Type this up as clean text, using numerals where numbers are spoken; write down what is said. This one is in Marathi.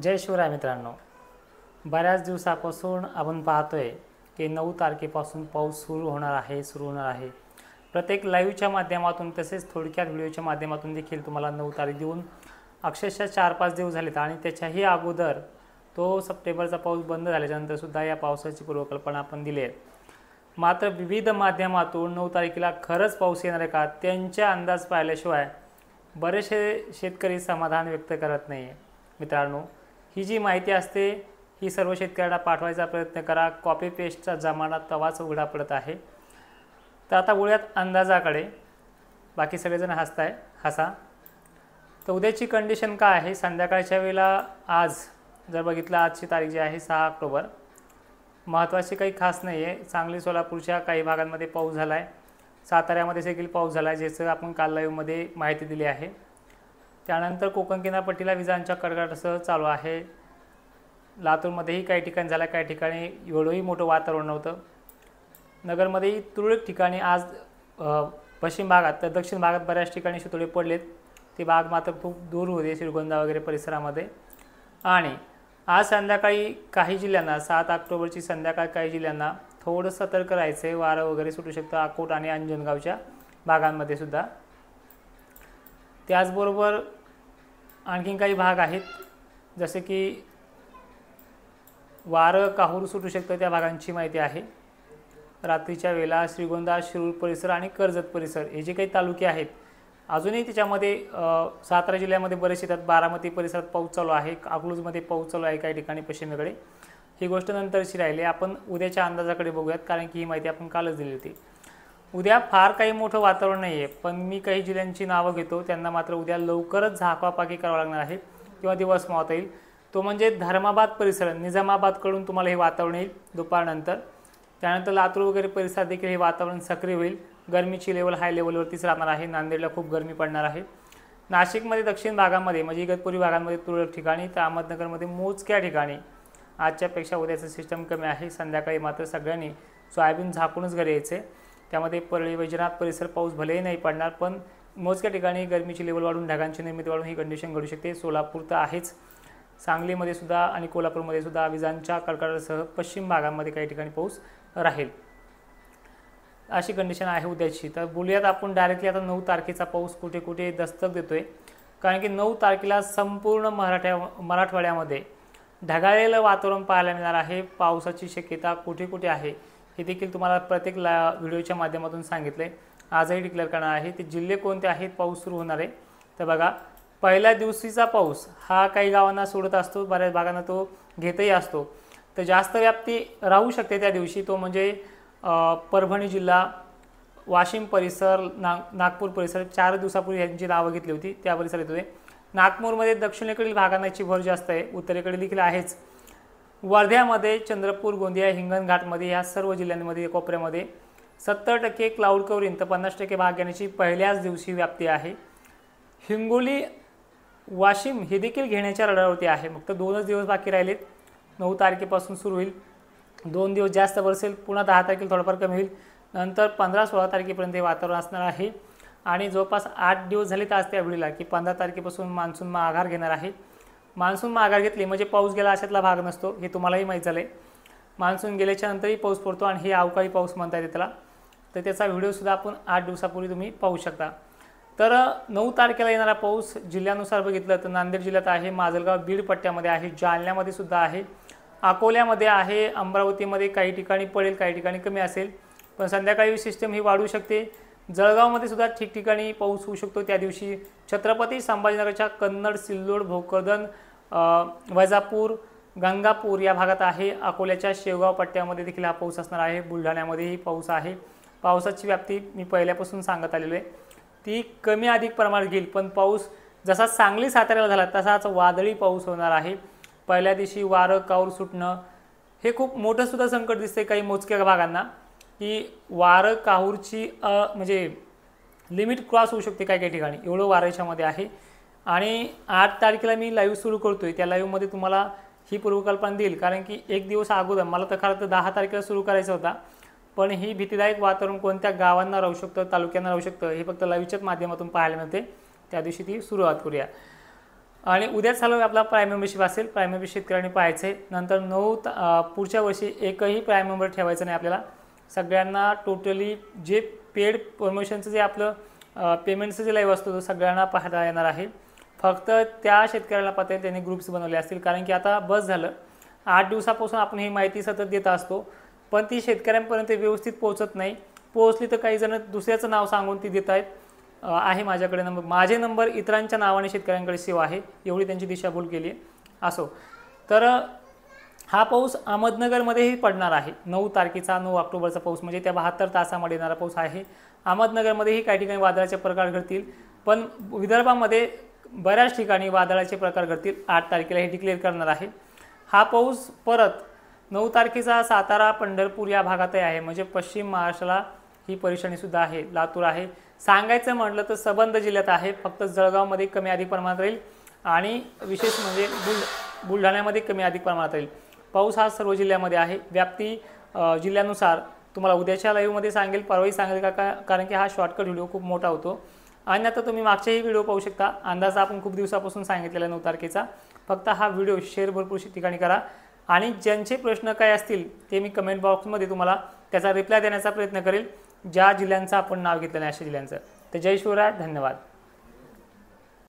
जय शिवराय मित्रांनो, बऱ्याच दिवसापासून आपण पाहतोय की 9 तारखेपासून पाऊस सुरू होणार आहे. प्रत्येक लाईव्हच्या माध्यमातून तसेच थोडक्यात व्हिडिओच्या माध्यमातून देखील तुम्हाला 9 तारीख देऊन अक्षरशः 4-5 दिवस झालेत आणि त्याच्याही अगोदर तो सप्टेंबरचा पाऊस बंद झाल्यानंतर सुद्धा या पावसाची पूर्वकल्पना आपण दिली आहे. मात्र विविध माध्यमातून 9 तारखेला खरंच पाऊस येणार आहे का त्यांचा अंदाज पाहिल्याशिवाय बरेचसे शेतकरी समाधान व्यक्त करत नाही. मित्रांनो, ही जी माहिती असते ही सर्व शेतकऱ्यांना पाठवायचा प्रयत्न करा. कॉपी पेस्टचा जमाना तवाच उघडा पडत आहे. तर आता वळूयात अंदाजाकडे. बाकी सगळेजण हसा. तर उद्याची कंडिशन काय आहे? संध्याकाळच्या वेळेला आज जर बघितलं, आजची तारीख जी आहे 6 ऑक्टोबर, महत्त्वाची काही खास नाही आहे. सांगली सोलापूरच्या काही भागांमध्ये पाऊस झाला आहे. साताऱ्यामध्ये देखील पाऊस झाला आहे, ज्याचं आपण काल लाईव्हमध्ये माहिती दिली आहे. त्यानंतर कोकण किनारपट्टीला विजांच्या कडकडाटासह चालू आहे. लातूरमध्येही काही ठिकाणी झाला, काही ठिकाणी एवढंही मोठं वातावरण नव्हतं. नगरमध्येही तुरळक ठिकाणी आज पश्चिम भागात तर दक्षिण भागात बऱ्याच ठिकाणी शितोडे पडलेत. ते भाग मात्र खूप दूर होते, श्रीगोंदा वगैरे परिसरामध्ये. आणि आज संध्याकाळी काही जिल्ह्यांना 7 ऑक्टोबरची संध्याकाळ काही जिल्ह्यांना थोडं सतर्क राहायचं आहे. वारं वगैरे सुटू शकतं अकोट आणि अंजनगावच्या भागांमध्ये सुद्धा. त्याचबरोबर आणखीन काही भाग आहेत, जसे की वारं काहूर सुटू शकतं, त्या भागांची माहिती आहे. रात्रीच्या वेळेला श्रीगोंदा, शिरूर परिसर आणि कर्जत परिसर हे जे काही तालुके आहेत, अजूनही त्याच्यामध्ये सातारा जिल्ह्यामध्ये बरेच येतात. बारामती परिसरात पाऊस चालू आहे, अकलूजमध्ये पाऊस चालू आहे काही ठिकाणी पश्चिमेकडे. ही गोष्ट नंतरची राहिली. आपण उद्याच्या अंदाजाकडे बघूयात, कारण की ही माहिती आपण कालच दिली होती. उद्या फार काही मोठं वातावरण नाही आहे, पण मी काही जिल्ह्यांची नावं घेतो. त्यांना मात्र उद्या लवकरच झाकापाकी करावं लागणार आहे किंवा दिवस मावता येईल. तो म्हणजे धर्माबाद परिसर, निजामाबादकडून तुम्हाला हे वातावरण येईल दुपारनंतर. त्यानंतर लातूर वगैरे परिसरात देखील हे वातावरण सक्रिय होईल. गरमीची लेवल हाय लेवलवरतीच राहणार आहे. नांदेडला खूप गरमी पडणार आहे. नाशिकमध्ये दक्षिण भागामध्ये म्हणजे इगतपुरी भागांमध्ये तुरळक ठिकाणी, तर अहमदनगरमध्ये मोजक्या ठिकाणी आजच्यापेक्षा उद्याचं सिस्टम कमी आहे. संध्याकाळी मात्र सगळ्यांनी सोयाबीन झाकूनच घरी यायचे. त्यामध्ये परळी वैजनाथ परिसर पाऊस भलेही नाही पडणार, पण मोजक्या ठिकाणी गरमीची लेवल वाढून ढगांची निर्मिती वाढून ही कंडिशन घडू शकते. सोलापूर तर आहेच, सांगलीमध्ये सुद्धा आणि कोल्हापूरमध्ये सुद्धा विजांच्या कडकडाटासह पश्चिम भागांमध्ये काही ठिकाणी पाऊस राहील. अशी कंडिशन आहे उद्याची. तर बोलूयात आपण डायरेक्टली आता 9 तारखेचा पाऊस कुठे कुठे दस्तक देतोय. कारण की 9 तारखेला संपूर्ण मराठवाड्यामध्ये ढगाळलेलं वातावरण पाहायला मिळणार आहे. पावसाची शक्यता कुठे कुठे आहे हे देखील तुम्हाला प्रत्येक व्हिडिओच्या माध्यमातून सांगितलं आहे. आजही डिक्लेअर करणार आहे. ते जिल्हे कोणते आहेत पाऊस सुरू होणार आहे. तर बघा, पहिल्या दिवशीचा पाऊस हा काही गावांना सोडत असतो, बऱ्याच भागांना तो घेतही असतो. तर जास्त व्याप्ती राहू शकते त्या दिवशी. तो म्हणजे परभणी जिल्हा, वाशिम परिसर, नागपूर परिसर. 4 दिवसापूर्वी यांची नावं घेतली होती, त्या परिसरात येतोय. नागपूरमध्ये दक्षिणेकडील भागांची भर जास्त आहे, उत्तरेकडे देखील आहेच. वर्ध्यामध्ये, चंद्रपूर, गोंदिया, हिंगणघाटमध्ये या सर्व जिल्ह्यांमध्ये कोपऱ्यामध्ये 70% क्लाउड कव्हरिंग तर 50% भाग घेण्याची पहिल्याच दिवशी व्याप्ती आहे. हिंगोली, वाशिम हे देखील घेण्याच्या रडावरती आहे. फक्त 2च दिवस बाकी राहिलेत. 9 तारखेपासून सुरू होईल. 2 दिवस जास्त बरसेल, पुन्हा 10 तारखेला थोडंफार कमी होईल. नंतर 15-16 तारखेपर्यंत हे वातावरण असणार आहे. आणि जवळपास 8 दिवस झाले तर आज त्या वेळेला की 15 तारखेपासून मान्सून माघार घेणार आहे. मान्सून माघार घेतली म्हणजे पाऊस गेला अशातला भाग नसतो, हे तुम्हालाही माहीत झालं आहे. मान्सून गेल्याच्या नंतरही पाऊस पडतो आणि हे अवकाळी पाऊस म्हणता येते त्याला. तर त्याचा व्हिडिओसुद्धा आपण 8 दिवसापूर्वी तुम्ही पाहू शकता. तर 9 तारखेला येणारा पाऊस जिल्ह्यानुसार बघितलं तर नांदेड जिल्ह्यात आहे, माजलगाव बीड पट्ट्यामध्ये आहे, जालन्यामध्ये सुद्धा आहे, अकोल्यामध्ये आहे, अमरावतीमध्ये काही ठिकाणी पडेल, काही ठिकाणी कमी असेल. पण संध्याकाळी सिस्टम ही वाढू शकते. जळगावमध्ये सुद्धा ठिकठिकाणी पाऊस होऊ शकतो त्या दिवशी. छत्रपती संभाजीनगरच्या कन्नड, सिल्लोड, भोकरदन, वैजापूर, गंगापूर या भागात आहे. अकोल्याच्या शेवगाव पट्ट्यामध्ये देखील हा पाऊस असणार आहे. बुलढाण्यामध्येही पाऊस आहे. पावसाची व्याप्ती मी पहिल्यापासून सांगत आलेलो आहे, ती कमी अधिक प्रमाणात घेईल. पण पाऊस जसा सांगली साताऱ्याला झाला तसाच वादळी पाऊस होणार आहे. पहिल्या दिवशी वारं काहूर सुटणं हे खूप मोठं सुद्धा संकट दिसते काही मोजक्या भागांना, की वारं काहूरची म्हणजे लिमिट क्रॉस होऊ शकते काही काही ठिकाणी, एवढं वारं याच्यामध्ये आहे. आणि 8 तारखेला मी लाईव्ह सुरू करतोय, त्या लाईव्हमध्ये तुम्हाला ही पूर्वकल्पना देईल. कारण की 1 दिवस अगोदर मला तर खरं तर 10 तारखेला सुरू करायचा होता, पण ही भीतीदायक वातावरण कोणत्या गावांना राहू शकतं, तालुक्यांना राहू शकतं, हे फक्त लाईव्हच्याच माध्यमातून पाहायला मिळते. त्या दिवशी ती सुरुवात करूया. आणि उद्या चालू आपला प्राईम मेंबरशिप असेल. प्राईम मेंबरशिप शेतकऱ्यांनी पाहायचं आहे. नंतर पुढच्या वर्षी एकही प्राईम मेंबर ठेवायचं नाही आपल्याला. सगळ्यांना टोटली जे पेड प्रमोशनचं जे आपलं पेमेंटचं जे लाईव्ह असतो तो सगळ्यांना पाहता येणार आहे. फक्त त्या शेतकऱ्याला पाहता येईल त्यांनी ग्रुप्स बनवले असतील, कारण की आता बस झालं 8 दिवसापासून आपण ही माहिती सतत देत असतो, पण ती शेतकऱ्यांपर्यंत व्यवस्थित पोहोचत नाही. पोहोचली तर काही जण दुसऱ्याचं नाव सांगून ती देत आहेत. आहे माझ्याकडे नंबर, माझे नंबर इतरांच्या नावाने शेतकऱ्यांकडे सेव्ह आहे, एवढी त्यांची दिशाभूल केली आहे. असो, तर हा पाऊस अहमदनगरमध्येही पडणार आहे. 9 तारखेचा 9 ऑक्टोबरचा पाऊस म्हणजे त्या 72 तासामध्ये येणारा पाऊस आहे. अहमदनगरमध्येही काही ठिकाणी वादळाचे प्रकार घडतील, पण विदर्भामध्ये बऱ्याच ठिकाणी वादळाचे प्रकार घडतील. 8 तारखेला हे डिक्लेअर करणार आहे. हा पाऊस परत 9 तारखेचा सातारा पंढरपूर या भागातही आहे, म्हणजे पश्चिम महाराष्ट्राला ही परेशानीसुद्धा आहे. लातूर आहे. सांगायचं म्हटलं तर संबंध जिल्ह्यात आहे, फक्त जळगावमध्ये कमी अधिक प्रमाणात राहील आणि विशेष म्हणजे बुलढाण्यामध्ये कमी अधिक प्रमाणात राहील. पाऊस हा सर्व जिल्ह्यामध्ये आहे. व्याप्ती जिल्ह्यानुसार तुम्हाला उद्याच्या लाईव्हमध्ये सांगेल, परवाही सांगेल कारण की हा शॉर्टकट व्हिडिओ खूप मोठा होतो. आणि आता तुम्ही मागचेही व्हिडिओ पाहू शकता. अंदाजा आपण खूप दिवसापासून सांगितलेला 9 तारखेचा. फक्त हा व्हिडिओ शेअर भरपूर ठिकाणी करा आणि ज्यांचे प्रश्न काय असतील ते मी कमेंट बॉक्समध्ये तुम्हाला त्याचा रिप्लाय देण्याचा प्रयत्न करेल, ज्या जिल्ह्यांचं आपण नाव घेतलं नाही अशा जिल्ह्यांचं. तर जय शिवराय, धन्यवाद.